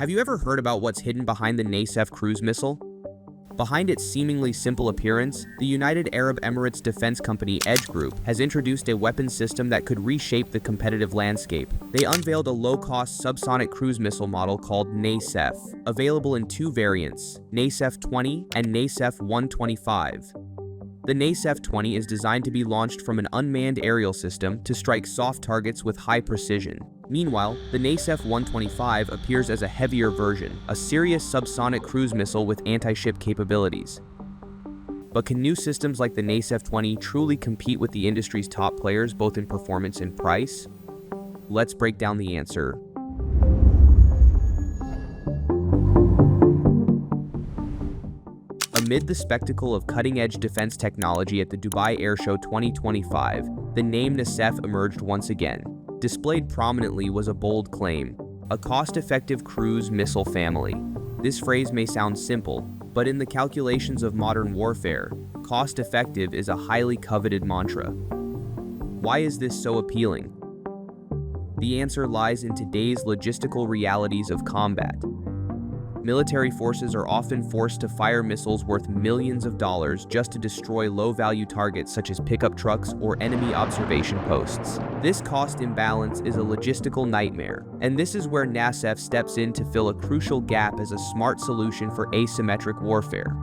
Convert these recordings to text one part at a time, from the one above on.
Have you ever heard about what's hidden behind the NASEF cruise missile? Behind its seemingly simple appearance, the United Arab Emirates defense company Edge Group has introduced a weapon system that could reshape the competitive landscape. They unveiled a low-cost subsonic cruise missile model called NASEF, available in two variants, NASEF-20 and NASEF-125. The NASEF-20 is designed to be launched from an unmanned aerial system to strike soft targets with high precision. Meanwhile, the NASEF-125 appears as a heavier version, a serious subsonic cruise missile with anti-ship capabilities. But can new systems like the NASEF-20 truly compete with the industry's top players both in performance and price? Let's break down the answer. Amid the spectacle of cutting-edge defense technology at the Dubai Airshow 2025, the name NASEF emerged once again. Displayed prominently was a bold claim: a cost-effective cruise missile family. This phrase may sound simple, but in the calculations of modern warfare, cost-effective is a highly coveted mantra. Why is this so appealing? The answer lies in today's logistical realities of combat. Military forces are often forced to fire missiles worth millions of dollars just to destroy low-value targets such as pickup trucks or enemy observation posts. This cost imbalance is a logistical nightmare, and this is where NASEF steps in to fill a crucial gap as a smart solution for asymmetric warfare.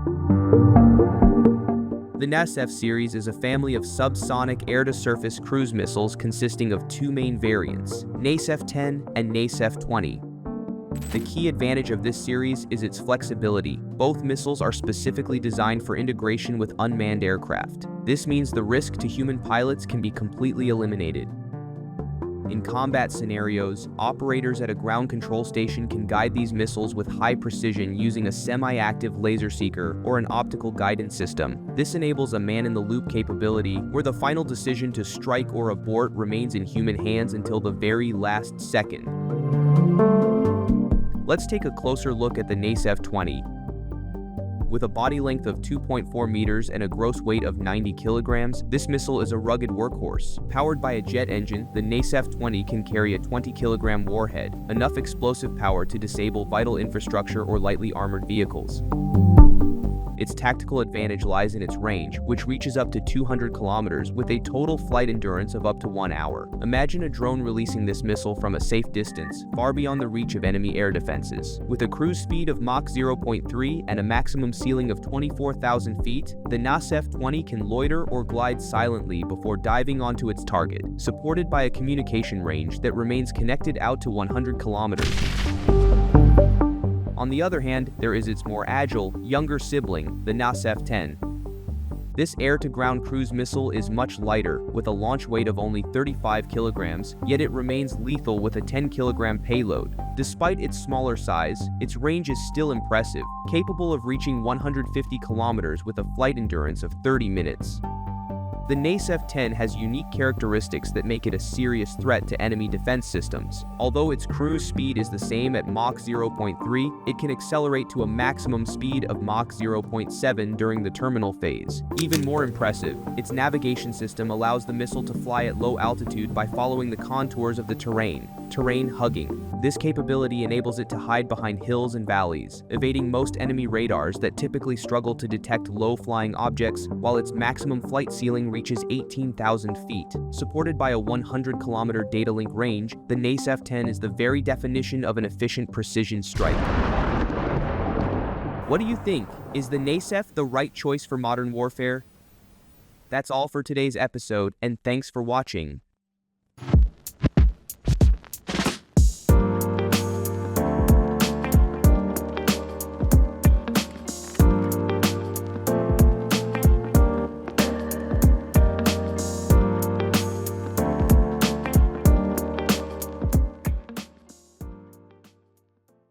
The NASEF series is a family of subsonic air-to-surface cruise missiles consisting of two main variants, NASEF-10 and NASEF-20. The key advantage of this series is its flexibility. Both missiles are specifically designed for integration with unmanned aircraft. This means the risk to human pilots can be completely eliminated. In combat scenarios, operators at a ground control station can guide these missiles with high precision using a semi-active laser seeker or an optical guidance system. This enables a man-in-the-loop capability where the final decision to strike or abort remains in human hands until the very last second. Let's take a closer look at the NASEF-20. With a body length of 2.4 meters and a gross weight of 90 kilograms, this missile is a rugged workhorse. Powered by a jet engine, the NASEF-20 can carry a 20-kilogram warhead, enough explosive power to disable vital infrastructure or lightly armored vehicles. Its tactical advantage lies in its range, which reaches up to 200 kilometers with a total flight endurance of up to 1 hour. Imagine a drone releasing this missile from a safe distance, far beyond the reach of enemy air defenses. With a cruise speed of Mach 0.3 and a maximum ceiling of 24,000 feet, the NASEF-20 can loiter or glide silently before diving onto its target, supported by a communication range that remains connected out to 100 kilometers. On the other hand, there is its more agile, younger sibling, the NASEF-10. This air-to-ground cruise missile is much lighter, with a launch weight of only 35 kilograms, yet it remains lethal with a 10-kilogram payload. Despite its smaller size, its range is still impressive, capable of reaching 150 kilometers with a flight endurance of 30 minutes. The NASEF-10 has unique characteristics that make it a serious threat to enemy defense systems. Although its cruise speed is the same at Mach 0.3, it can accelerate to a maximum speed of Mach 0.7 during the terminal phase. Even more impressive, its navigation system allows the missile to fly at low altitude by following the contours of the terrain hugging. This capability enables it to hide behind hills and valleys, evading most enemy radars that typically struggle to detect low-flying objects, while its maximum flight ceiling reaches 18,000 feet. Supported by a 100-kilometer data link range, the NASEF-10 is the very definition of an efficient precision strike. What do you think? Is the NASEF the right choice for modern warfare? That's all for today's episode, and thanks for watching.